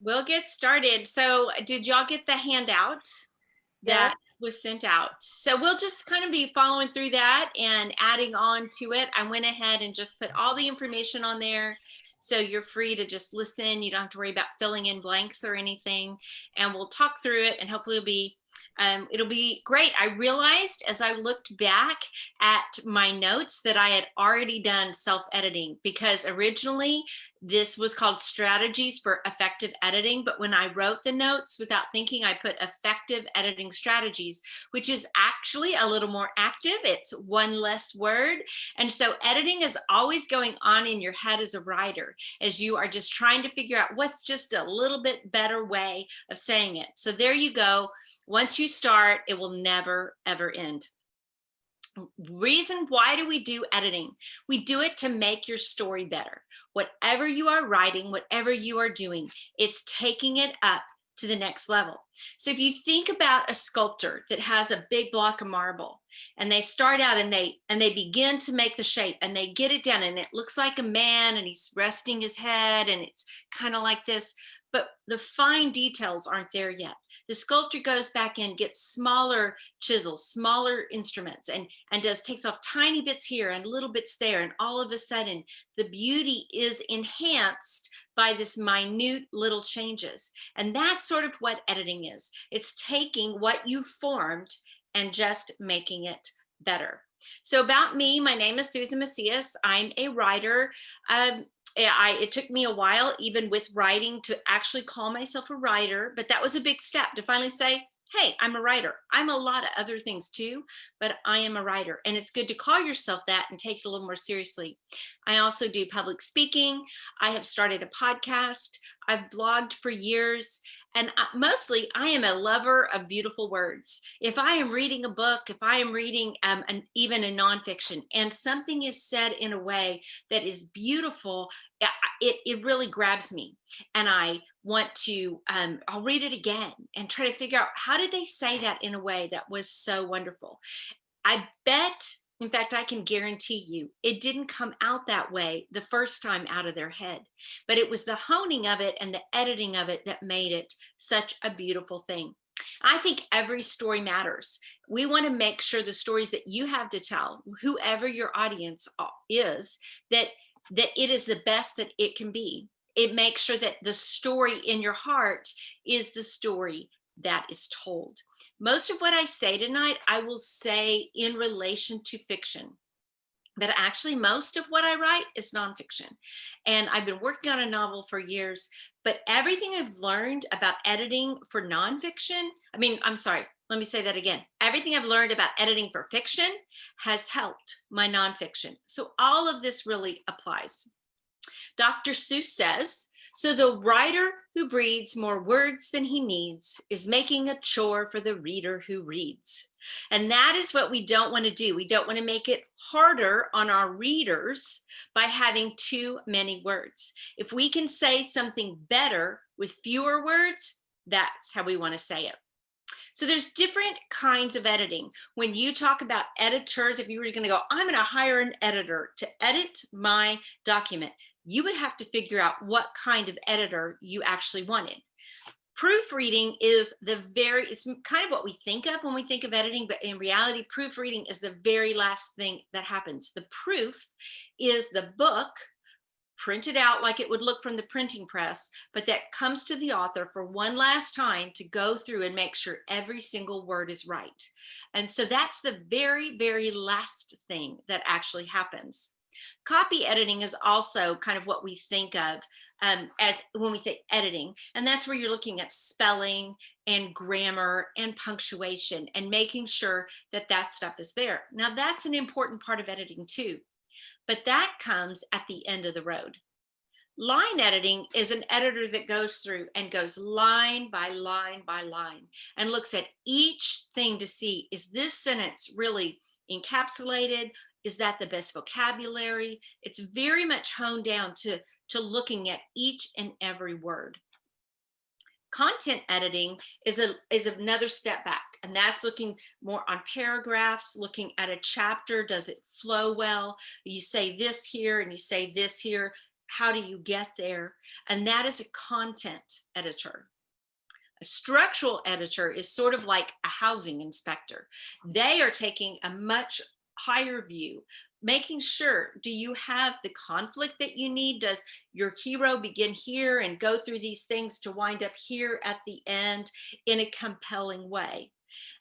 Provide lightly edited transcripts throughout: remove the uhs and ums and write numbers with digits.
We'll get started. So, did y'all get the handout Yes. that was sent out? So, we'll just kind of be following through that and adding on to it. I went ahead and just put all the information on there. So, you're free to just listen. You don't have to worry about filling in blanks or anything. And we'll talk through it, and hopefully, it'll be great. I realized as I looked back at my notes that I had already done self-editing, because originally this was called strategies for effective editing. But when I wrote the notes without thinking, I put effective editing strategies, which is actually a little more active. It's one less word. And so editing is always going on in your head as a writer, as you are just trying to figure out what's just a little bit better way of saying it. So there you go. Once you start, it will never, ever end. Reason why do we do editing? We do it to make your story better. Whatever you are writing, whatever you are doing, it's taking it up to the next level. So if you think about a sculptor that has a big block of marble, and they start out and they begin to make the shape, and they get it down and it looks like a man and he's resting his head and it's kind of like this, but the fine details aren't there yet. The sculptor goes back in, gets smaller chisels, smaller instruments, and takes off tiny bits here and little bits there, and all of a sudden the beauty is enhanced by this minute little changes. And that's sort of what editing is. It's taking what you formed and just making it better. So about me, my name is Susan Macias. I'm a writer. It took me a while, even with writing, to actually call myself a writer, but that was a big step to finally say, hey, I'm a writer. I'm a lot of other things too, but I am a writer. And it's good to call yourself that and take it a little more seriously. I also do public speaking. I have started a podcast. I've blogged for years. And mostly, I am a lover of beautiful words. If I am reading a book, if I am reading even a nonfiction, and something is said in a way that is beautiful, it really grabs me. And I want to, I'll read it again and try to figure out, how did they say that in a way that was so wonderful? I bet, in fact, I can guarantee you, it didn't come out that way the first time out of their head, but it was the honing of it and the editing of it that made it such a beautiful thing. I think every story matters. We want to make sure the stories that you have to tell, whoever your audience is, that it is the best that it can be. It makes sure that the story in your heart is the story that is told. Most of what I say tonight, I will say in relation to fiction. But actually, most of what I write is nonfiction. And I've been working on a novel for years, but everything I've learned about editing for nonfiction, let me say that again. Everything I've learned about editing for fiction has helped my nonfiction. So all of this really applies. Dr. Seuss says, so the writer who breathes more words than he needs is making a chore for the reader who reads. And that is what we don't want to do. We don't want to make it harder on our readers by having too many words. If we can say something better with fewer words, that's how we want to say it. So there's different kinds of editing. When you talk about editors, if you were going to go, I'm going to hire an editor to edit my document, you would have to figure out what kind of editor you actually wanted. Proofreading is it's kind of what we think of when we think of editing, but in reality, proofreading is the very last thing that happens. The proof is the book printed out like it would look from the printing press, but that comes to the author for one last time to go through and make sure every single word is right. And so that's the very, very last thing that actually happens. Copy editing is also kind of what we think of as when we say editing, and that's where you're looking at spelling and grammar and punctuation and making sure that that stuff is there. Now, that's an important part of editing too, but that comes at the end of the road. Line editing is an editor that goes through and goes line by line by line and looks at each thing to see, is this sentence really encapsulated? Is that the best vocabulary? It's very much honed down to looking at each and every word. Content editing is another step back, and that's looking more on paragraphs, looking at a chapter. Does it flow well? You say this here and you say this here. how do you get there? And that is a content editor. A structural editor is sort of like a housing inspector. They are taking a much higher view, making sure, do you have the conflict that you need? Does your hero begin here and go through these things to wind up here at the end in a compelling way?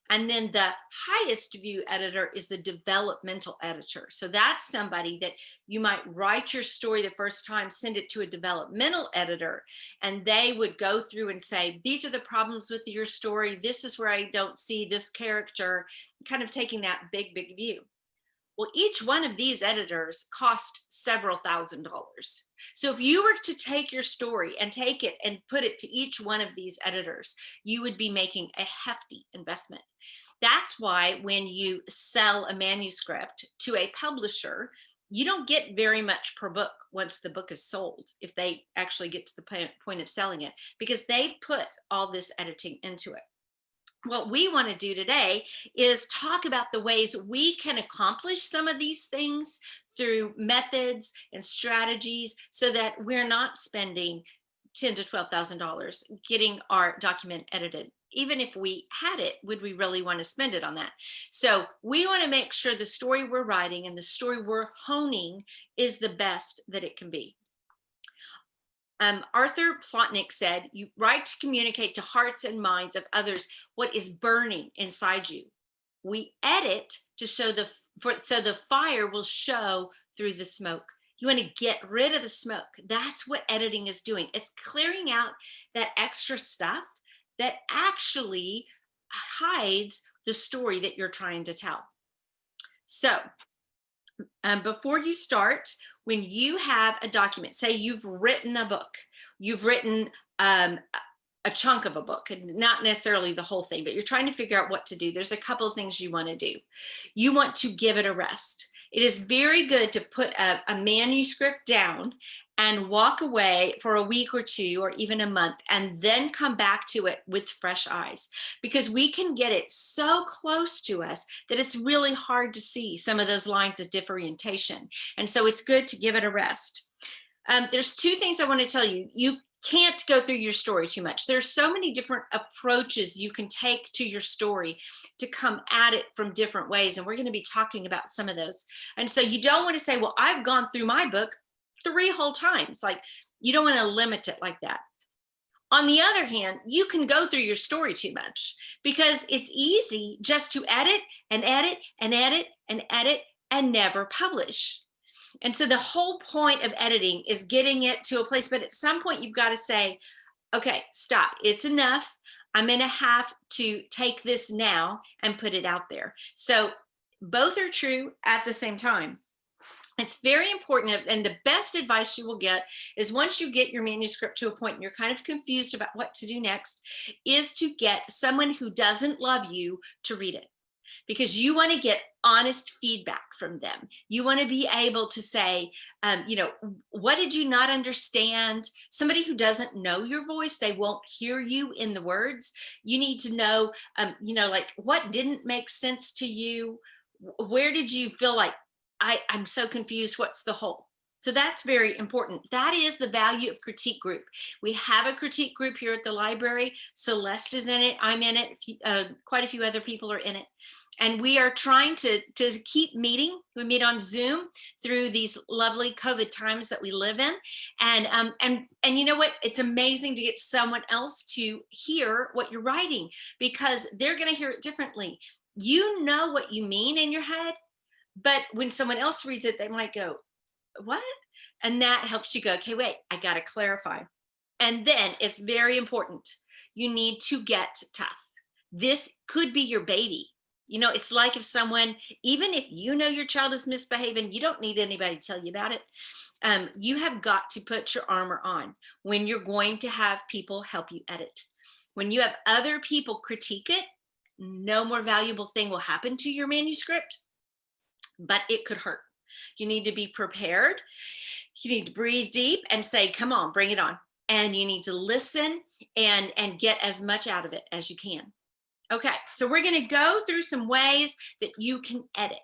And then the highest view editor is the developmental editor. So that's somebody that you might write your story the first time, send it to a developmental editor, and they would go through and say, these are the problems with your story. This is where I don't see this character, kind of taking that big, big view. Well, each one of these editors cost several $1,000s. So if you were to take your story and take it and put it to each one of these editors, you would be making a hefty investment. That's why when you sell a manuscript to a publisher, you don't get very much per book once the book is sold, if they actually get to the point of selling it, because they've put all this editing into it. What we want to do today is talk about the ways we can accomplish some of these things through methods and strategies so that we're not spending $10,000 to $12,000 getting our document edited. Even if we had it, would we really want to spend it on that? So we want to make sure the story we're writing and the story we're honing is the best that it can be. Arthur Plotnick said, you write to communicate to hearts and minds of others what is burning inside you. We edit to show so the fire will show through the smoke. You want to get rid of the smoke. That's what editing is doing. It's clearing out that extra stuff that actually hides the story that you're trying to tell. So before you start, when you have a document, say you've written a book, you've written a chunk of a book, and not necessarily the whole thing, but you're trying to figure out what to do. There's a couple of things you want to do. You want to give it a rest. It is very good to put a manuscript down and walk away for a week or two or even a month, and then come back to it with fresh eyes, because we can get it so close to us that it's really hard to see some of those lines of differentiation. And so it's good to give it a rest. There's two things I want to tell you. You can't go through your story too much. There's so many different approaches you can take to your story to come at it from different ways. And we're going to be talking about some of those. And so you don't want to say, well, I've gone through my book 3 whole times. Like, you don't want to limit it like that. On the other hand, you can go through your story too much, because it's easy just to edit and edit and edit and edit and never publish. And so the whole point of editing is getting it to a place, but at some point you've got to say, okay, stop, it's enough. I'm going to have to take this now and put it out there. So both are true at the same time. It's very important, and the best advice you will get is, once you get your manuscript to a point and you're kind of confused about what to do next, is to get someone who doesn't love you to read it, because you want to get honest feedback from them. You want to be able to say, what did you not understand? Somebody who doesn't know your voice, they won't hear you in the words. You need to know, like, what didn't make sense to you? Where did you feel like, I'm so confused, what's the whole? So that's very important. That is the value of critique group. We have a critique group here at the library. Celeste is in it, I'm in it, quite a few other people are in it. And we are trying to keep meeting. We meet on Zoom through these lovely COVID times that we live in. And you know what? It's amazing to get someone else to hear what you're writing, because they're going to hear it differently. You know what you mean in your head, but when someone else reads it, they might go, what? And that helps you go, okay, wait, I got to clarify. And then it's very important. You need to get tough. This could be your baby. It's like if someone, even if you know your child is misbehaving, you don't need anybody to tell you about it. You have got to put your armor on when you're going to have people help you edit. When you have other people critique it, no more valuable thing will happen to your manuscript, but it could hurt. You need to be prepared. You need to breathe deep and say, come on, bring it on. And you need to listen and get as much out of it as you can. Okay, so we're going to go through some ways that you can edit,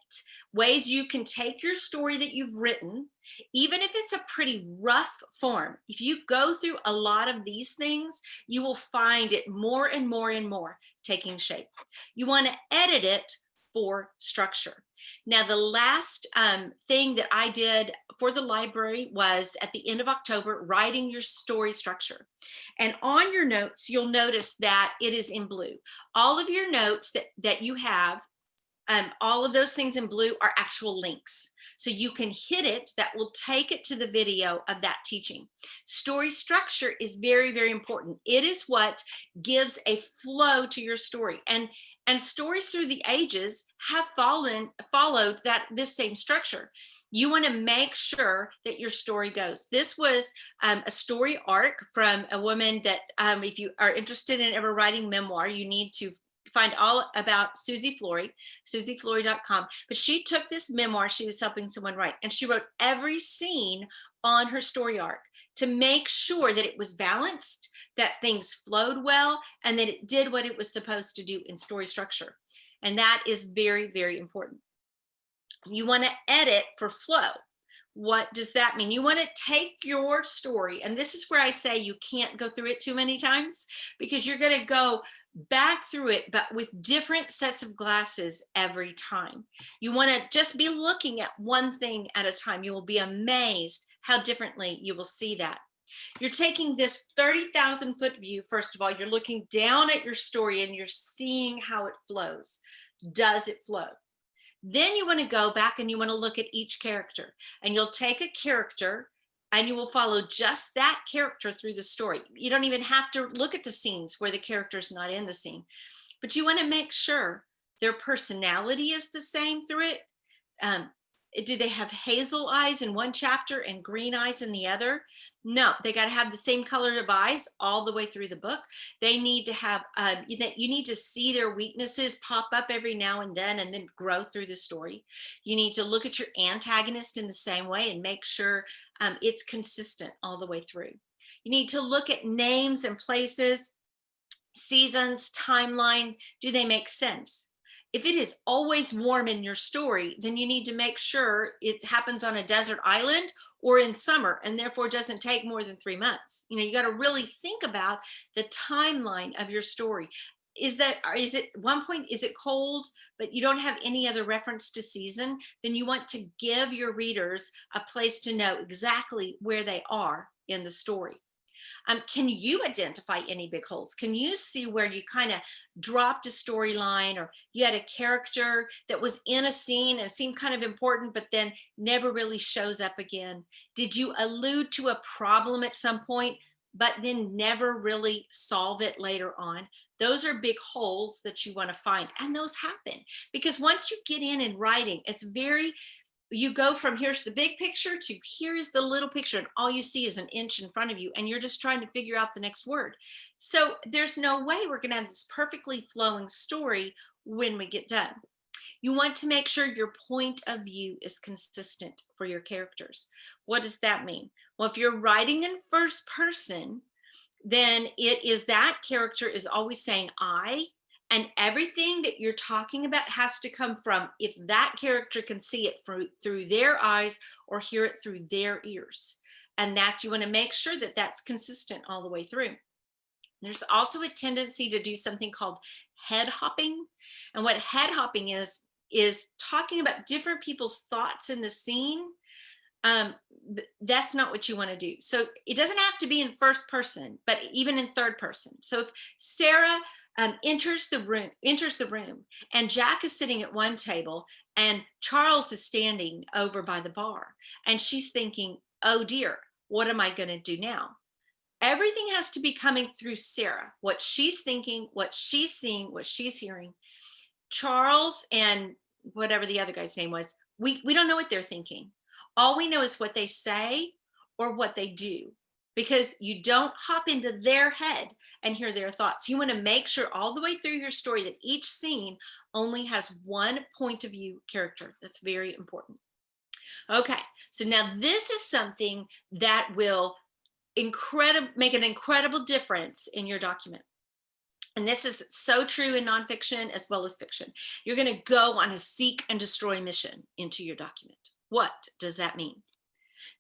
ways you can take your story that you've written Even if it's a pretty rough form, if you go through a lot of these things, you will find it more and more and more taking shape. You want to edit it for structure. Now, the last thing that I did for the library was at the end of October, writing your story structure. And on your notes, you'll notice that it is in blue. All of your notes that you have, all of those things in blue are actual links. So you can hit it, that will take it to the video of that teaching. Story structure is very, very important. It is what gives a flow to your story. And stories through the ages have followed this same structure. You want to make sure that your story goes. This was a story arc from a woman that, if you are interested in ever writing memoir, you need to find all about Susie Flory, susieflory.com. But she took this memoir she was helping someone write, and she wrote every scene on her story arc to make sure that it was balanced, that things flowed well, and that it did what it was supposed to do in story structure. And that is very, very important. You want to edit for flow. What does that mean? You want to take your story, and this is where I say you can't go through it too many times, because you're going to go back through it, but with different sets of glasses every time. You want to just be looking at one thing at a time. You will be amazed how differently you will see that. You're taking this 30,000 foot view. First of all, you're looking down at your story and you're seeing how it flows. Does it flow? Then you want to go back and you want to look at each character, and you'll take a character and you will follow just that character through the story. You don't even have to look at the scenes where the character is not in the scene, but you want to make sure their personality is the same through it. Do they have hazel eyes in one chapter and green eyes in the other? No, they got to have the same color of eyes all the way through the book. They need to have, you need to see their weaknesses pop up every now and then grow through the story. You need to look at your antagonist in the same way and make sure it's consistent all the way through. You need to look at names and places, seasons, timeline. Do they make sense? If it is always warm in your story, then you need to make sure it happens on a desert island or in summer, and therefore doesn't take more than 3 months. You got to really think about the timeline of your story. Is it one point, is it cold, but you don't have any other reference to season? Then you want to give your readers a place to know exactly where they are in the story. Can you identify any big holes? Can you see where you kind of dropped a storyline, or you had a character that was in a scene and seemed kind of important, but then never really shows up again? Did you allude to a problem at some point, but then never really solve it later on? Those are big holes that you want to find, and those happen because once you get in writing, you go from here's the big picture to here's the little picture, and all you see is an inch in front of you, and you're just trying to figure out the next word. So there's no way we're going to have this perfectly flowing story when we get done. You want to make sure your point of view is consistent for your characters. What does that mean? Well, if you're writing in first person, then it is that character is always saying I, and everything that you're talking about has to come from if that character can see it through their eyes or hear it through their ears. And you want to make sure that that's consistent all the way through. There's also a tendency to do something called head hopping. And what head hopping is talking about different people's thoughts in the scene. That's not what you want to do. So it doesn't have to be in first person, but even in third person. So if Sarah enters the room and Jack is sitting at one table and Charles is standing over by the bar, and she's thinking, oh dear, what am I going to do now? Everything has to be coming through Sarah, what she's thinking, what she's seeing, what she's hearing. Charles and whatever the other guy's name was, we don't know what they're thinking. All we know is what they say or what they do, because you don't hop into their head and hear their thoughts. You want to make sure all the way through your story that each scene only has one point of view character. That's very important. Okay, so now this is something that will make an incredible difference in your document. And this is so true in nonfiction as well as fiction. You're going to go on a seek and destroy mission into your document. What does that mean?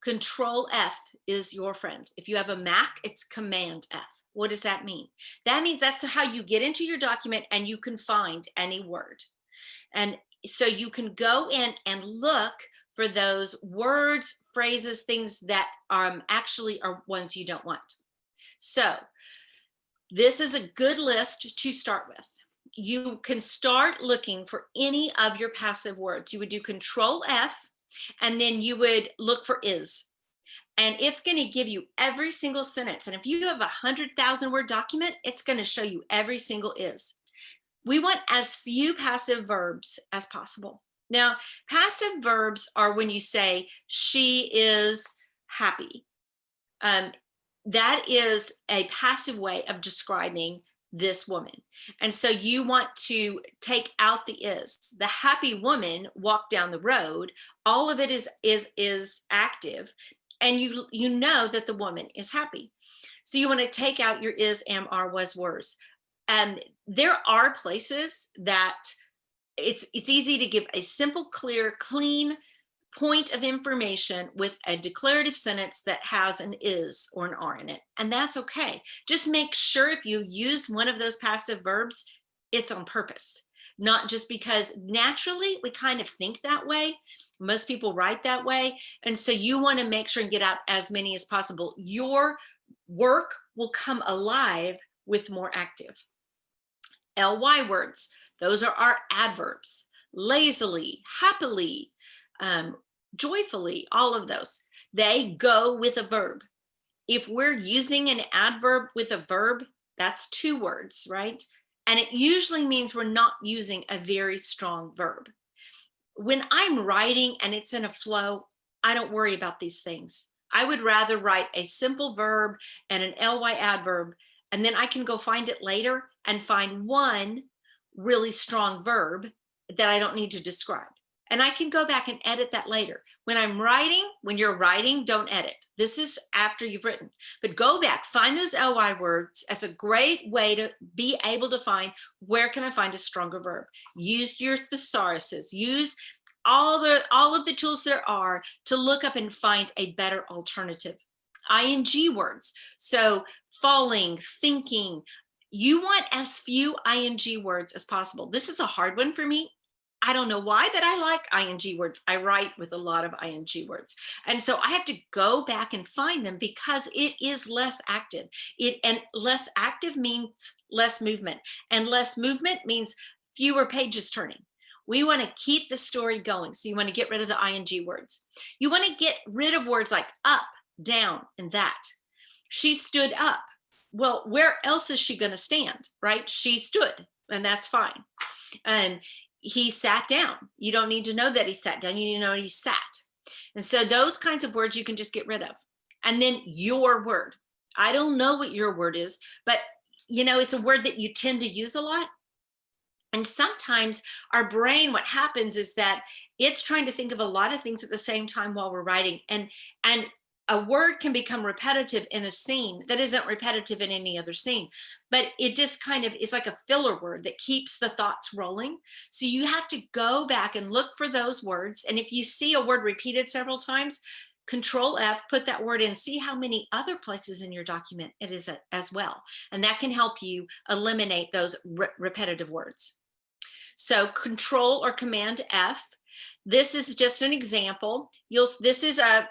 Control F is your friend. If you have a Mac, it's Command F. What does that mean? That means that's how you get into your document and you can find any word. And so you can go in and look for those words, phrases, things that actually are ones you don't want. So this is a good list to start with. You can start looking for any of your passive words. You would do Control F, and then you would look for is. And it's going to give you every single sentence. And if you have a 100,000 word document, it's going to show you every single is. We want as few passive verbs as possible. Now, passive verbs are when you say, she is happy. That is a passive way of describing this woman. And so you want to take out the is. The happy woman walked down the road. All of it is active. And you know that the woman is happy. So you want to take out your is, am, are, was, wers. There are places that it's easy to give a simple, clear, clean point of information with a declarative sentence that has an is or an are in it. And that's okay. Just make sure if you use one of those passive verbs, it's on purpose, not just because naturally we kind of think that way. Most people write that way. And so you want to make sure and get out as many as possible. Your work will come alive with more active. ly words, those are our adverbs. Lazily, happily, joyfully, all of those, they go with a verb. If we're using an adverb with a verb, that's two words, right? And it usually means we're not using a very strong verb. When I'm writing and it's in a flow, I don't worry about these things. I would rather write a simple verb and an ly adverb, and then I can go find it later and find one really strong verb that I don't need to describe. And I can go back and edit that later. When I'm writing, when you're writing, don't edit. This is after you've written. But go back, find those ly words. That's a great way to be able to find, where can I find a stronger verb? Use your thesauruses. Use all of the tools there are to look up and find a better alternative. ing words. So falling, thinking. You want as few ing words as possible. This is a hard one for me. I don't know why, but I like ing words. I write with a lot of ing words. And so I have to go back and find them because it is less active. And less active means less movement. And less movement means fewer pages turning. We want to keep the story going. So you want to get rid of the ing words. You want to get rid of words like up, down, and that. She stood up. Well, where else is she going to stand, right? She stood, and that's fine. And he sat down. You don't need to know that he sat down. You need to know he sat. And so those kinds of words you can just get rid of. And then your word. I don't know what your word is, but you know, it's a word that you tend to use a lot. And sometimes our brain, what happens is that it's trying to think of a lot of things at the same time while we're writing. And a word can become repetitive in a scene that isn't repetitive in any other scene, but it just kind of is like a filler word that keeps the thoughts rolling. So you have to go back and look for those words. And if you see a word repeated several times, Control F, put that word in, see how many other places in your document it is as well. And that can help you eliminate those repetitive words. So Control or Command F, this is just an example. This is a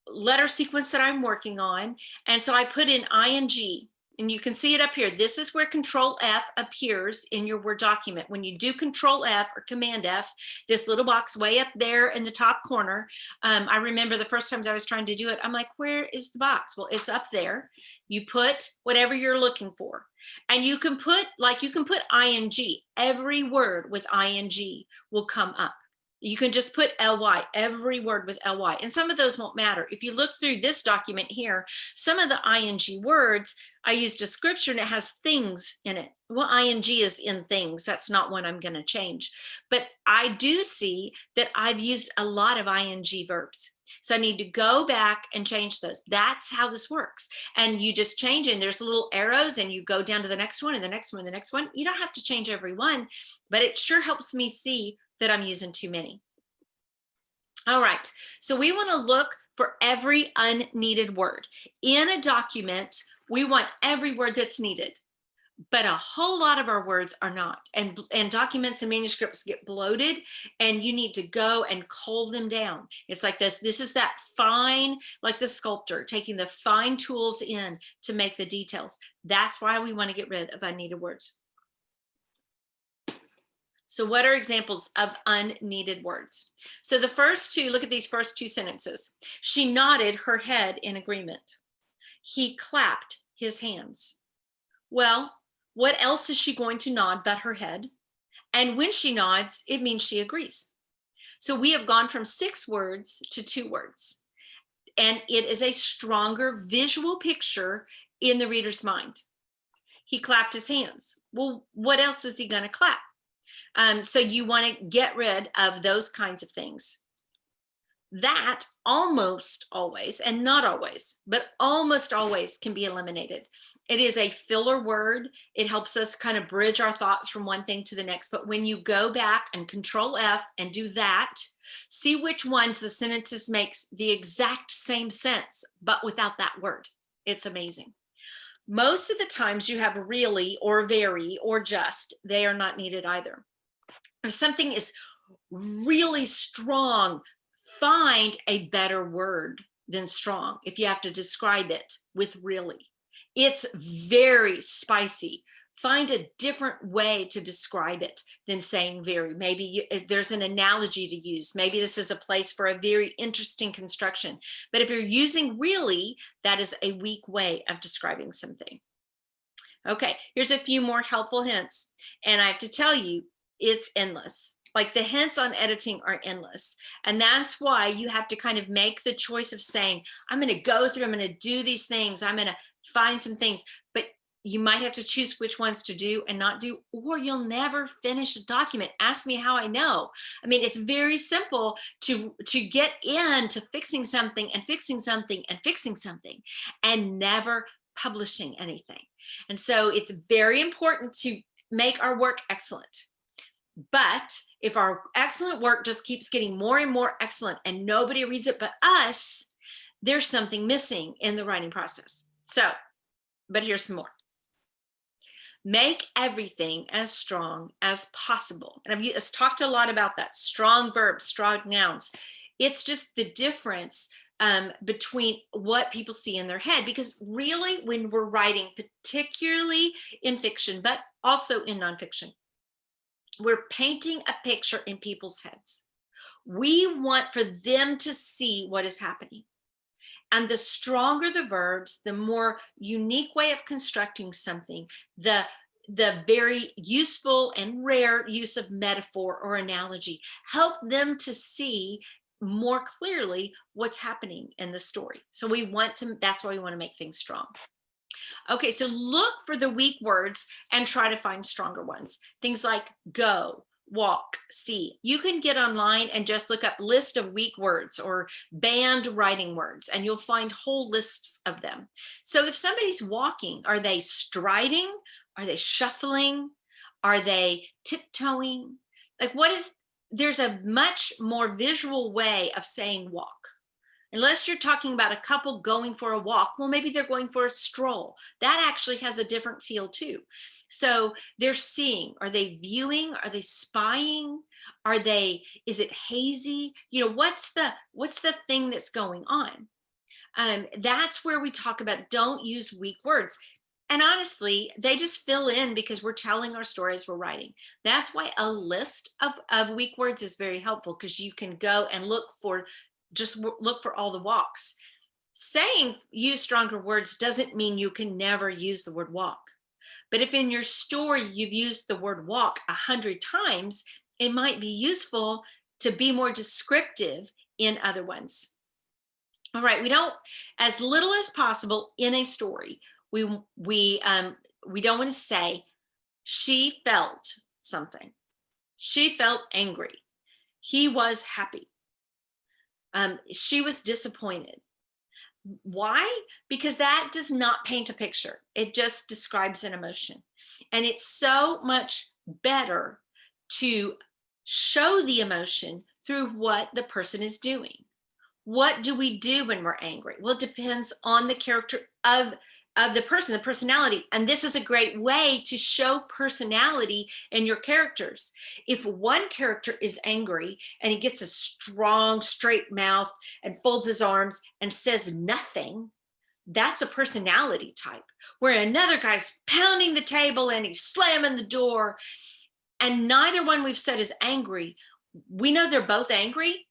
letter sequence that I'm working on. And so I put in ing, and you can see it up here. This is where Control F appears in your Word document. When you do Control F or Command F, this little box way up there in the top corner, I remember the first times I was trying to do it, I'm like, where is the box? Well, it's up there. You put whatever you're looking for. And you can put ing. Every word with ing will come up. You can just put ly, every word with ly, and some of those won't matter. If you look through this document here, some of the ing words, I used a scripture and it has things in it. Well, ing is in things. That's not one I'm going to change. But I do see that I've used a lot of ing verbs. So I need to go back and change those. That's how this works. And you just change it. And there's little arrows and you go down to the next one and the next one and the next one. You don't have to change every one, but it sure helps me see that I'm using too many. All right, so we want to look for every unneeded word. In a document, we want every word that's needed, but a whole lot of our words are not. And documents and manuscripts get bloated, and you need to go and cull them down. It's like this. This is that fine, like the sculptor, taking the fine tools in to make the details. That's why we want to get rid of unneeded words. So what are examples of unneeded words? So the first two, look at these first two sentences. She nodded her head in agreement. He clapped his hands. Well, what else is she going to nod but her head? And when she nods, it means she agrees. So we have gone from 6 words to 2 words. And it is a stronger visual picture in the reader's mind. He clapped his hands. Well, what else is he going to clap? So you want to get rid of those kinds of things. That almost always, and not always, but almost always can be eliminated. It is a filler word. It helps us kind of bridge our thoughts from one thing to the next. But when you go back and Control F and do that, see which ones the sentences makes the exact same sense, but without that word. It's amazing. Most of the times you have really or very or just, they are not needed either. If something is really strong, find a better word than strong if you have to describe it with really. It's very spicy. Find a different way to describe it than saying very. Maybe there's an analogy to use. Maybe this is a place for a very interesting construction. But if you're using really, that is a weak way of describing something. Okay, here's a few more helpful hints. And I have to tell you, it's endless. Like the hints on editing are endless. And that's why you have to kind of make the choice of saying, I'm going to go through, I'm going to do these things, I'm going to find some things, but you might have to choose which ones to do and not do, or you'll never finish a document. Ask me how I know. I mean, it's very simple to get into fixing something and fixing something and fixing something and never publishing anything. And so it's very important to make our work excellent. But if our excellent work just keeps getting more and more excellent and nobody reads it but us, there's something missing in the writing process. So, but here's some more. Make everything as strong as possible. And I've talked a lot about that. Strong verbs, strong nouns. It's just the difference between what people see in their head. Because really, when we're writing, particularly in fiction, but also in nonfiction, we're painting a picture in people's heads. We want for them to see what is happening. And the stronger the verbs, the more unique way of constructing something, the very useful and rare use of metaphor or analogy, help them to see more clearly what's happening in the story. So we want to, that's why we want to make things strong. Okay, so look for the weak words and try to find stronger ones. Things like go, walk, see. You can get online and just look up list of weak words or banned writing words, and you'll find whole lists of them. So if somebody's walking, are they striding? Are they shuffling? Are they tiptoeing? Like there's a much more visual way of saying walk. Unless you're talking about a couple going for a walk, well, maybe they're going for a stroll. That actually has a different feel too. So they're seeing, are they viewing? Are they spying? Is it hazy? You know, what's the thing that's going on? That's where we talk about don't use weak words. And honestly, they just fill in because we're telling our stories, we're writing. That's why a list of weak words is very helpful, because you can go and look for all the walks. Saying use stronger words doesn't mean you can never use the word walk. But if in your story you've used the word walk 100 times, it might be useful to be more descriptive in other ones. All right, we don't, as little as possible in a story, we don't want to say she felt something. She felt angry. He was happy. She was disappointed. Why? Because that does not paint a picture. It just describes an emotion. And it's so much better to show the emotion through what the person is doing. What do we do when we're angry? Well, it depends on the character of the person, the personality. And this is a great way to show personality in your characters. If one character is angry and he gets a strong, straight mouth and folds his arms and says nothing, that's a personality type. Where another guy's pounding the table and he's slamming the door, and neither one we've said is angry. We know they're both angry,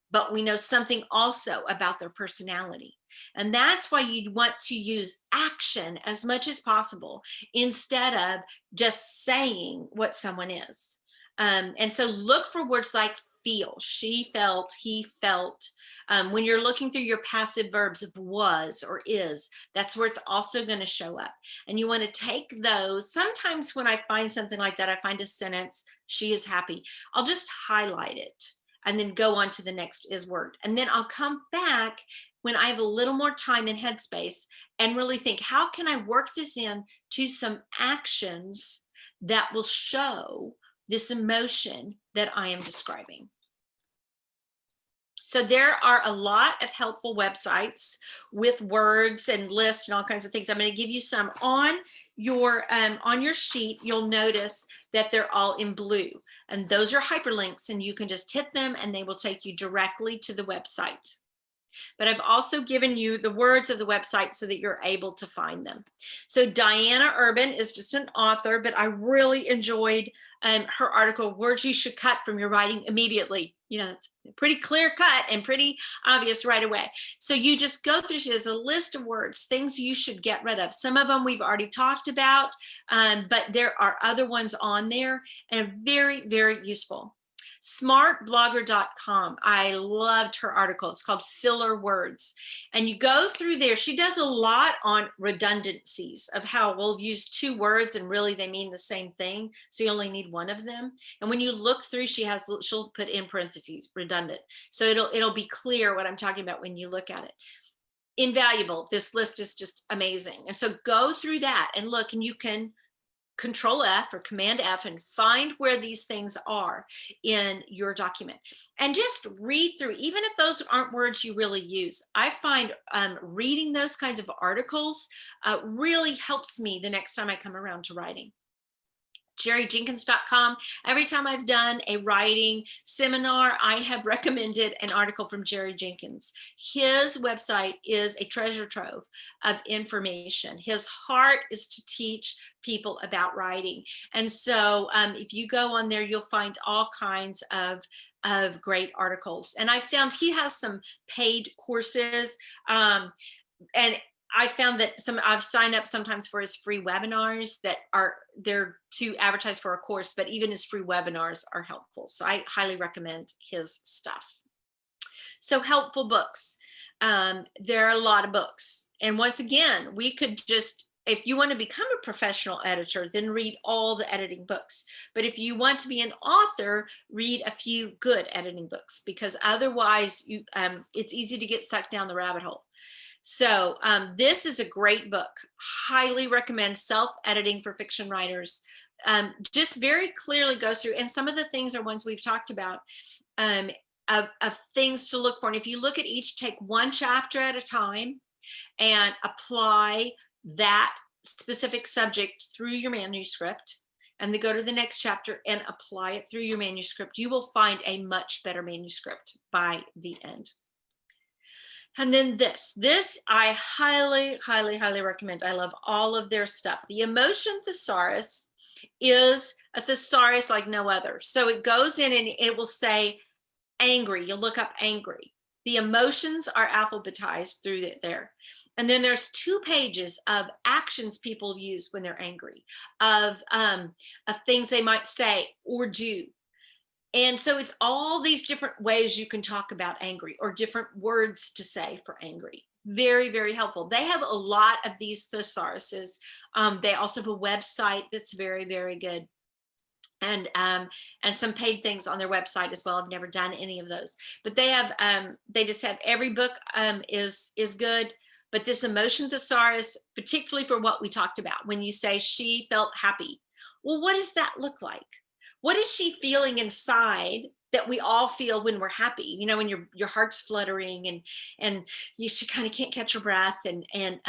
but we know something also about their personality. And that's why you'd want to use action as much as possible instead of just saying what someone is. And so look for words like feel, she felt, he felt. When you're looking through your passive verbs of was or is, that's where it's also going to show up. And you want to take those. Sometimes when I find something like that, I find a sentence, she is happy, I'll just highlight it and then go on to the next is word. And then I'll come back when I have a little more time in headspace and really think, how can I work this in to some actions that will show this emotion that I am describing? So there are a lot of helpful websites with words and lists and all kinds of things. I'm going to give you some on your sheet. You'll notice that they're all in blue, and those are hyperlinks, and you can just hit them and they will take you directly to the website. But I've also given you the words of the website so that you're able to find them. So Diana Urban is just an author, but I really enjoyed her article, Words You Should Cut from Your Writing Immediately. You know, it's pretty clear cut and pretty obvious right away. So you just go through, she has a list of words, things you should get rid of. Some of them we've already talked about, but there are other ones on there and very, very useful. Smartblogger.com. I loved her article. It's called Filler Words. And you go through there. She does a lot on redundancies of how we'll use two words and really they mean the same thing. So you only need one of them. And when you look through, she'll put in parentheses, redundant. So it'll be clear what I'm talking about when you look at it. Invaluable. This list is just amazing. And so go through that and look, and you can Control F or Command F and find where these things are in your document and just read through, even if those aren't words you really use. I find reading those kinds of articles really helps me the next time I come around to writing. JerryJenkins.com. Every time I've done a writing seminar, I have recommended an article from Jerry Jenkins. His website is a treasure trove of information. His heart is to teach people about writing. And so if you go on there, you'll find all kinds of great articles. And I found he has some paid courses, and I found that I've signed up sometimes for his free webinars that they're to advertise for a course, but even his free webinars are helpful. So I highly recommend his stuff. So helpful books. There are a lot of books. And once again, we could just, if you want to become a professional editor, then read all the editing books. But if you want to be an author, read a few good editing books, because otherwise it's easy to get sucked down the rabbit hole. So this is a great book. Highly recommend. Self-Editing for Fiction Writers. Just very clearly goes through, and some of the things are ones we've talked about, of things to look for. And if you look at each, take one chapter at a time and apply that specific subject through your manuscript, and then go to the next chapter and apply it through your manuscript, you will find a much better manuscript by the end. And then this I highly, highly, highly recommend. I love all of their stuff. The Emotion Thesaurus is a thesaurus like no other. So it goes in and it will say angry. You'll look up angry. The emotions are alphabetized through there. And then there's 2 pages of actions people use when they're angry, of things they might say or do. And so it's all these different ways you can talk about angry, or different words to say for angry. Very, very helpful. They have a lot of these thesauruses. They also have a website that's very, very good. And some paid things on their website as well. I've never done any of those, but they have, they just have, every book is good. But this Emotion Thesaurus, particularly for what we talked about, when you say she felt happy, well, what does that look like? What is she feeling inside that we all feel when we're happy, you know, when your heart's fluttering and you should kind of can't catch your breath, and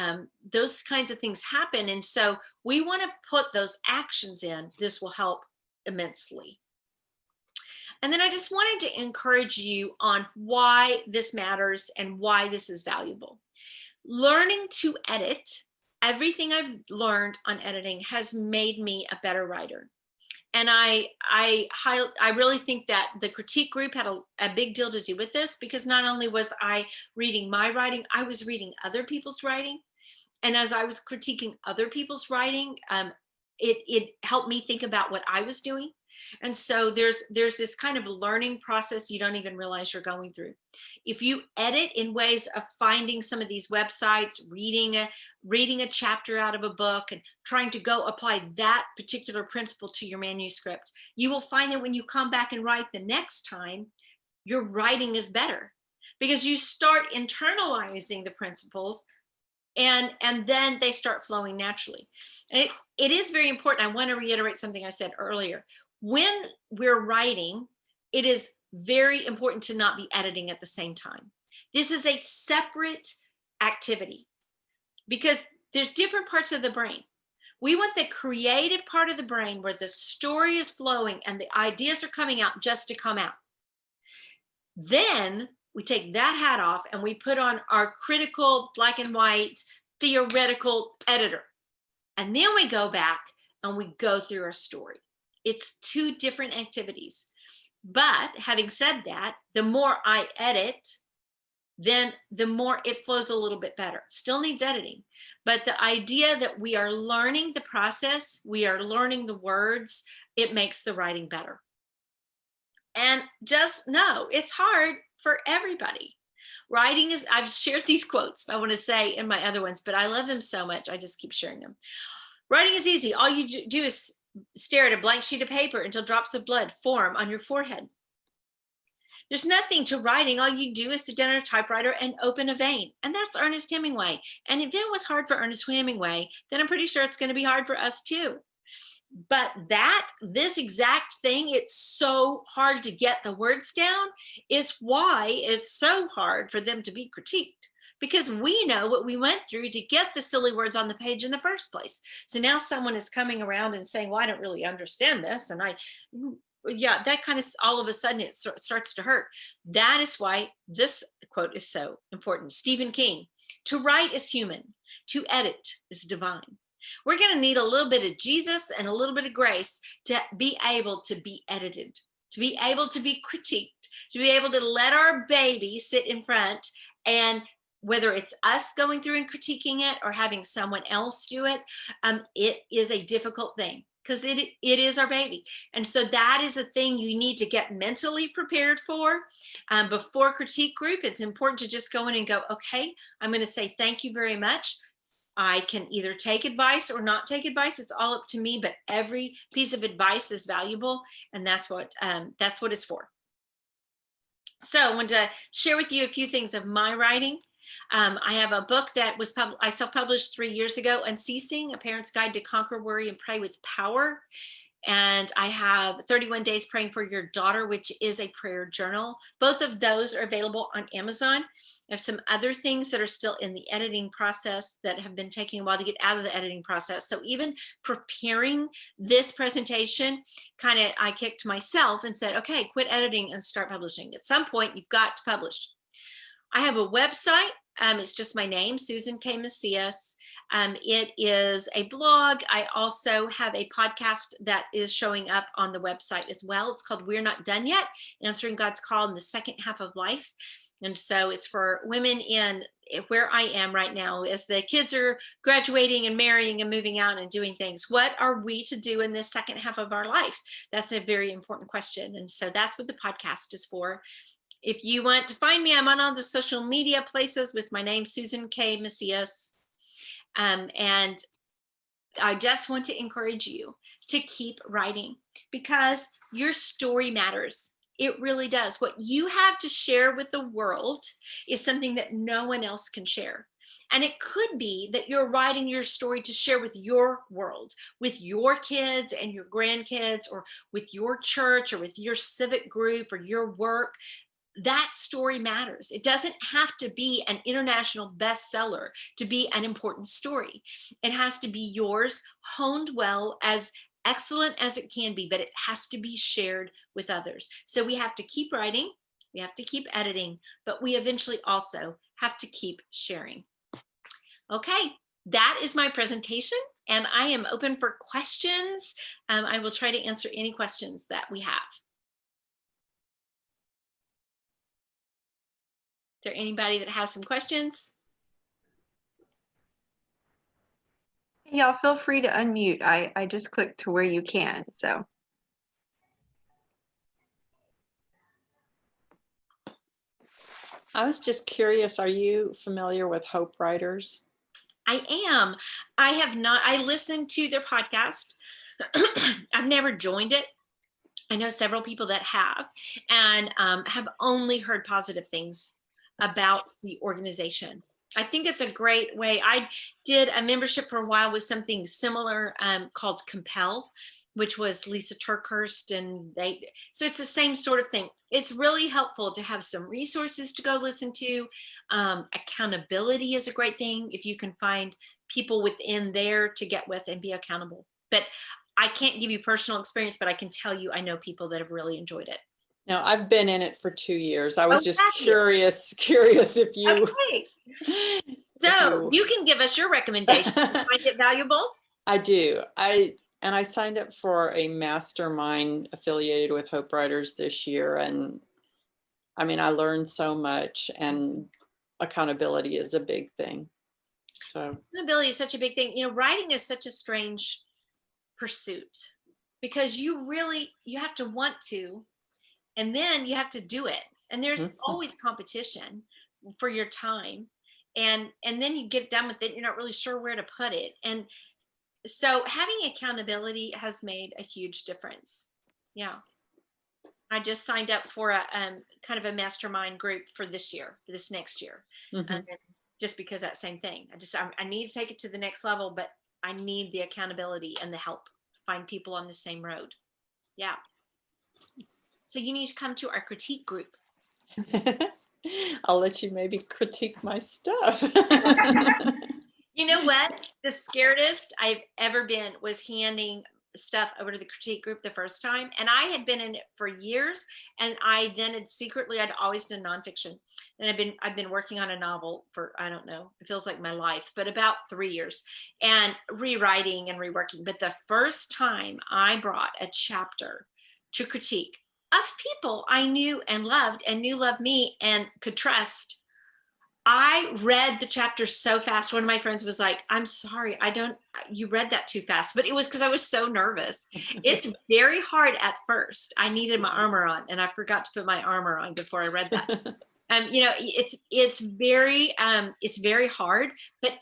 those kinds of things happen. And so we want to put those actions in. This will help immensely. And then I just wanted to encourage you on why this matters and why this is valuable. Learning to edit, everything I've learned on editing has made me a better writer. And I really think that the critique group had a big deal to do with this, because not only was I reading my writing, I was reading other people's writing. And as I was critiquing other people's writing, it helped me think about what I was doing. And so there's this kind of learning process you don't even realize you're going through. If you edit in ways of finding some of these websites, reading a chapter out of a book and trying to go apply that particular principle to your manuscript, you will find that when you come back and write the next time, your writing is better, because you start internalizing the principles, and then they start flowing naturally. And it is very important. I want to reiterate something I said earlier. When we're writing, it is very important to not be editing at the same time. This is a separate activity, because there's different parts of the brain. We want the creative part of the brain where the story is flowing and the ideas are coming out just to come out. Then we take that hat off and we put on our critical, black and white, theoretical editor. And then we go back and we go through our story. It's two different activities. But having said that, the more I edit, then the more it flows a little bit better. Still needs editing. But the idea that we are learning the process, we are learning the words, it makes the writing better. And just know it's hard for everybody. Writing is, I've shared these quotes, I want to say, in my other ones, but I love them so much, I just keep sharing them. Writing is easy. All you do is stare at a blank sheet of paper until drops of blood form on your forehead. There's nothing to writing. All you do is sit down at a typewriter and open a vein. And that's Ernest Hemingway. And if it was hard for Ernest Hemingway, then I'm pretty sure it's going to be hard for us too. But this exact thing, it's so hard to get the words down, is why it's so hard for them to be critiqued. Because we know what we went through to get the silly words on the page in the first place. So now someone is coming around and saying, well, I don't really understand this. And yeah, that kind of, all of a sudden it starts to hurt. That is why this quote is so important. Stephen King, to write is human, to edit is divine. We're going to need a little bit of Jesus and a little bit of grace to be able to be edited, to be able to be critiqued, to be able to let our baby sit in front, and whether it's us going through and critiquing it or having someone else do it, it is a difficult thing, because it is our baby. And so that is a thing you need to get mentally prepared for. Before critique group, it's important to just go in and go, okay, I'm going to say thank you very much. I can either take advice or not take advice. It's all up to me, but every piece of advice is valuable, and that's what it's for. So I wanted to share with you a few things of my writing. I have a book that was I self-published 3 years ago, Unceasing, A Parent's Guide to Conquer Worry and Pray with Power. And I have 31 Days Praying for Your Daughter, which is a prayer journal. Both of those are available on Amazon. I have some other things that are still in the editing process that have been taking a while to get out of the editing process. So even preparing this presentation, I kicked myself and said, okay, quit editing and start publishing. At some point, you've got to publish. I have a website. It's just my name, Susan K. Macias. It is a blog. I also have a podcast that is showing up on the website as well. It's called We're Not Done Yet, Answering God's Call in the Second Half of Life. And so it's for women in where I am right now, as the kids are graduating and marrying and moving out and doing things. What are we to do in this second half of our life? That's a very important question. And so that's what the podcast is for. If you want to find me, I'm on all the social media places with my name, Susan K. Macias. And I just want to encourage you to keep writing, because your story matters. It really does. What you have to share with the world is something that no one else can share. And it could be that you're writing your story to share with your world, with your kids and your grandkids, or with your church, or with your civic group, or your work. That story matters. It doesn't have to be an international bestseller to be an important story. It has to be yours, honed well, as excellent as it can be, but it has to be shared with others. So we have to keep writing, we have to keep editing, but we eventually also have to keep sharing. Okay, that is my presentation, and I am open for questions. I will try to answer any questions that we have. Is there anybody that has some questions? Y'all feel free to unmute. I just clicked to where you can, so. I was just curious, are you familiar with Hope Writers? I am. I have not. I listened to their podcast. I've never joined it. I know several people that have, and have only heard positive things about the organization. I think it's a great way. I did a membership for a while with something similar called Compel, which was Lisa Turkhurst, and so it's the same sort of thing. It's really helpful to have some resources to go listen to. Accountability is a great thing if you can find people within there to get with and be accountable. But I can't give you personal experience, but I can tell you I know people that have really enjoyed it. Now, I've been in it for 2 years. I was just Fabulous. curious if you. Okay. So you can give us your recommendations. Do you find it valuable? I do. I signed up for a mastermind affiliated with Hope Writers this year, and I mean, I learned so much, and accountability is a big thing. So accountability is such a big thing. You know, writing is such a strange pursuit because you have to want to, and then you have to do it, and there's always competition for your time, and then you get done with it, you're not really sure where to put it. And so having accountability has made a huge difference. Yeah, I just signed up for a kind of a mastermind group for this next year, just because that same thing. I need to take it to the next level, but I need the accountability and the help to find people on the same road. Yeah. So you need to come to our critique group. I'll let you maybe critique my stuff. You know what? The scaredest I've ever been was handing stuff over to the critique group the first time. And I had been in it for years. And I then I'd always done nonfiction. And I've been working on a novel for, I don't know, it feels like my life, but about 3 years, and rewriting and reworking. But the first time I brought a chapter to critique of people I knew and loved and knew loved me and could trust, I read the chapter so fast. One of my friends was like, I'm sorry, you read that too fast. But it was because I was so nervous. It's very hard at first. I needed my armor on, and I forgot to put my armor on before I read that. You know, it's very hard, but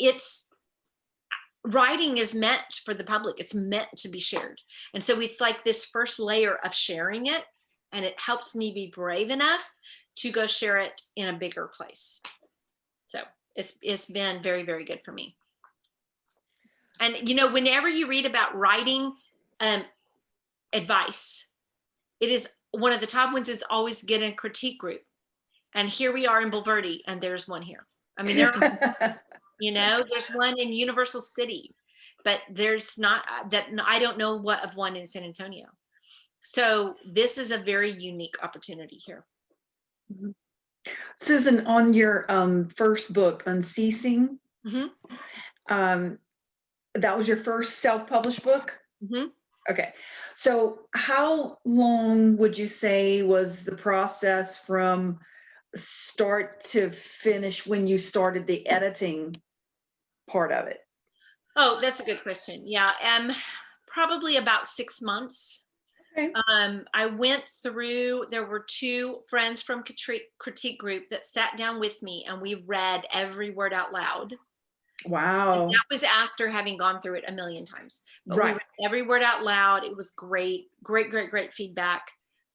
writing is meant for the public. It's meant to be shared. And so it's like this first layer of sharing it, and it helps me be brave enough to go share it in a bigger place. So it's been very, very good for me. And, you know, whenever you read about writing advice, it is one of the top ones is always get a critique group. And here we are in Bulverde, and there's one here. I mean, you know, there's one in Universal City, but there's not that. I don't know what of one in San Antonio. So this is a very unique opportunity here. Susan, on your first book, Unceasing, that was your first self-published book? Okay. So how long would you say was the process from start to finish when you started the editing part of it? Oh, that's a good question. Yeah, probably about 6 months. Okay. I went through, there were 2 friends from critique group that sat down with me, and we read every word out loud. Wow. And that was after having gone through it a million times. But right. We read every word out loud. It was great, great, great, great feedback.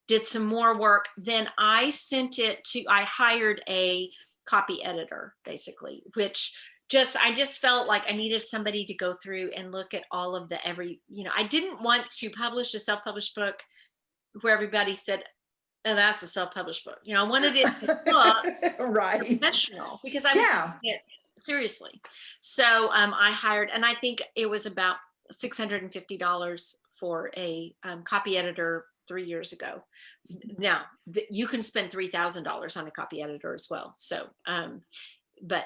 Did some more work. Then I hired a copy editor, basically, which I just felt like I needed somebody to go through and look at all of I didn't want to publish a self-published book where everybody said, oh, that's a self-published book. I wanted it to look Right. professional because I was taking it seriously. So I hired, and I think it was about $650 for a copy editor 3 years ago. Now you can spend $3,000 on a copy editor as well. So, but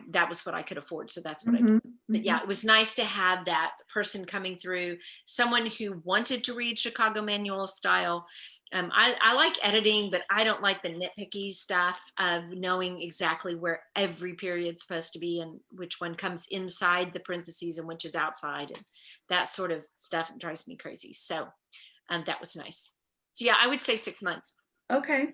that was what I could afford. So that's what I did. But yeah, it was nice to have that person coming through, someone who wanted to read Chicago manual style. I like editing, but I don't like the nitpicky stuff of knowing exactly where every period's supposed to be and which one comes inside the parentheses and which is outside, and that sort of stuff drives me crazy. So that was nice. So yeah, I would say 6 months. Okay.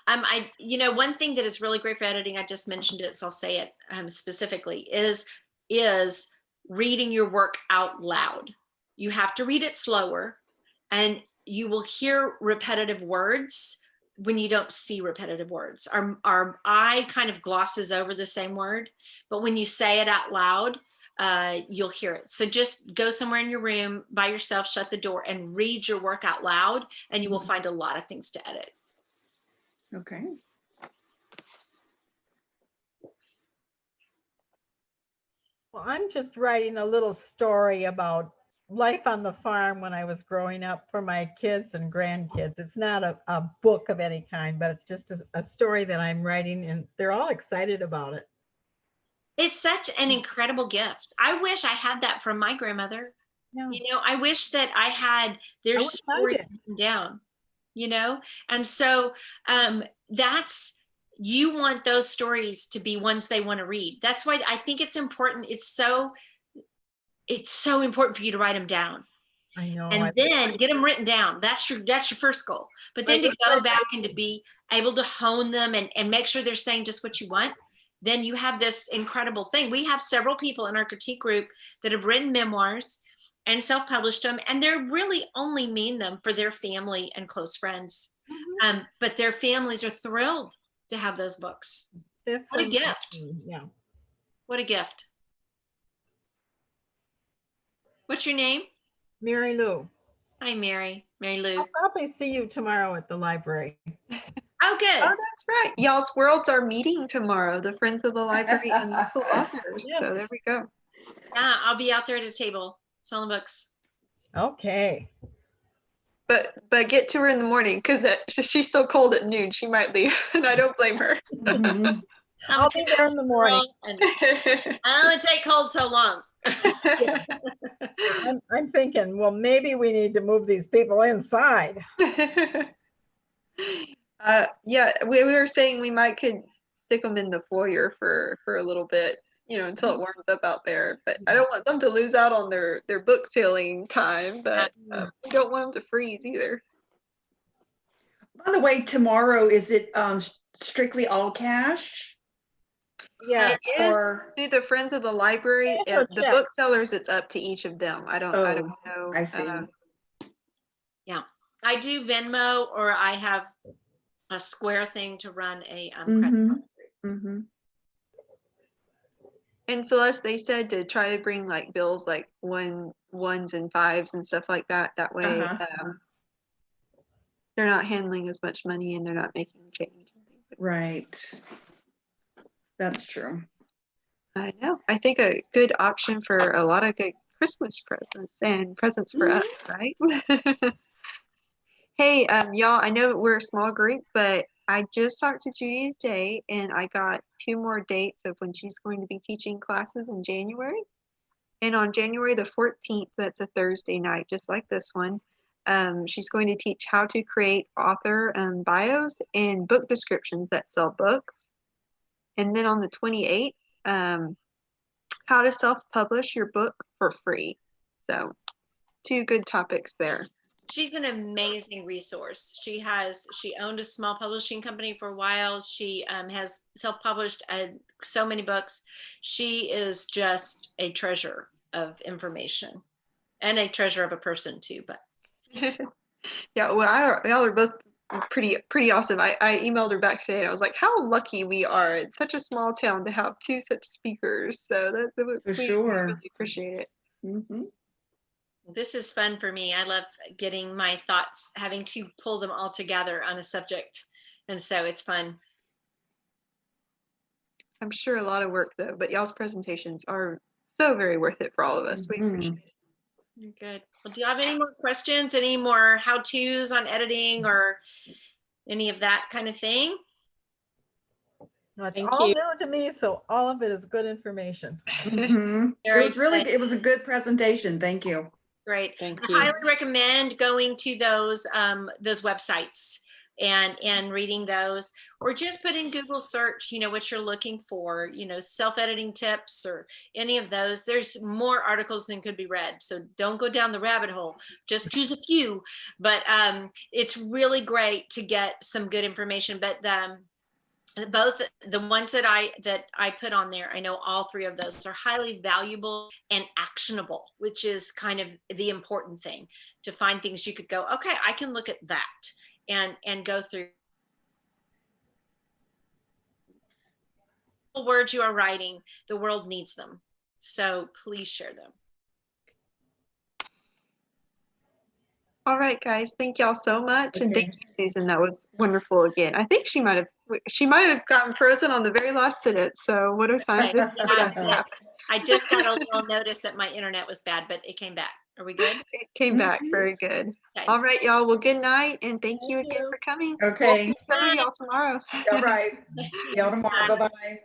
One thing that is really great for editing, I just mentioned it, so I'll say it specifically, is reading your work out loud. You have to read it slower, and you will hear repetitive words when you don't see repetitive words. Our eye kind of glosses over the same word, but when you say it out loud, you'll hear it. So just go somewhere in your room by yourself, shut the door, and read your work out loud, and you will find a lot of things to edit. Okay. Well, I'm just writing a little story about life on the farm when I was growing up for my kids and grandkids. It's not a book of any kind, but it's just a story that I'm writing, and they're all excited about it. It's such an incredible gift. I wish I had that from my grandmother. Yeah. I wish that I had their story written down, and so you want those stories to be ones they want to read. That's why I think it's important. It's so important for you to write them down. I know. And then get them written down. That's your first goal. But then to go back and to be able to hone them and make sure they're saying just what you want, then you have this incredible thing. We have several people in our critique group that have written memoirs and self-published them, and they're really only mean them for their family and close friends. But their families are thrilled to have those books. What a gift. Yeah. What a gift. What's your name? Mary Lou. Hi, Mary Lou. I'll probably see you tomorrow at the library. Oh, good. Oh, that's right. Y'all's worlds are meeting tomorrow, the Friends of the Library and local authors. Yes. So there we go. Yeah, I'll be out there at a table selling books. Okay. But get to her in the morning because she's so cold at noon. She might leave, and I don't blame her. I'll be there in the morning. I only take cold so long. I'm thinking, well, maybe we need to move these people inside. Yeah, we were saying we could stick them in the foyer for a little bit, until it warms up out there. But I don't want them to lose out on their book sailing time, but we don't want them to freeze either. By the way, tomorrow, is it strictly all cash? Yeah. It is through the Friends of the Library. The booksellers, it's up to each of them. I don't know. I see. Yeah, I do Venmo, or I have a Square thing to run a credit card. And Celeste, they said to try to bring like bills like ones and fives and stuff like that. That way they're not handling as much money and they're not making change. Right. That's true. I know. I think a good option for a lot of good Christmas presents and presents for us, right? Hey, y'all, I know we're a small group, but I just talked to Judy today and I got 2 more dates of when she's going to be teaching classes in January. And on January the 14th, that's a Thursday night, just like this one, she's going to teach how to create author bios and book descriptions that sell books. And then on the 28th, how to self-publish your book for free. So 2 good topics there. She's an amazing resource. She owned a small publishing company for a while. She has self-published so many books. She is just a treasure of information and a treasure of a person too. But yeah, well, y'all are both pretty awesome. I emailed her back today and I was like, how lucky we are. It's such a small town to have 2 such speakers. So For we sure. really appreciate it. Mhm. This is fun for me. I love getting my thoughts, having to pull them all together on a subject. And so it's fun. I'm sure a lot of work though, but y'all's presentations are so very worth it for all of us. We appreciate it. Good. Well, do you have any more questions? Any more how-tos on editing or any of that kind of thing? No, it's Thank all you. new to me, so all of it is good information. Mhm. It Very was really, good. it was a good presentation. Thank you. Great. Thank I you. highly recommend going to those websites and reading those, or just put in Google search, you know, what you're looking for, you know, self-editing tips or any of those. There's more articles than could be read. So don't go down the rabbit hole, just choose a few, but it's really great to get some good information. But both the ones that I put on there, I know all 3 of those are highly valuable and actionable, which is kind of the important thing, to find things you could go, okay, I can look at that and go through. The words you are writing, the world needs them. So please share them. All right, guys, thank y'all so much. And Okay. thank you, Susan. That was wonderful again. I think she might have gotten frozen on the very last sentence. So what a time. Right. I just got a little notice that my internet was bad, but it came back. Are we good? It came back. Very good. Okay. All right, y'all. Well, good night. And thank you again for coming. We'll Okay. see some of y'all tomorrow. All right. See y'all tomorrow. Bye-bye.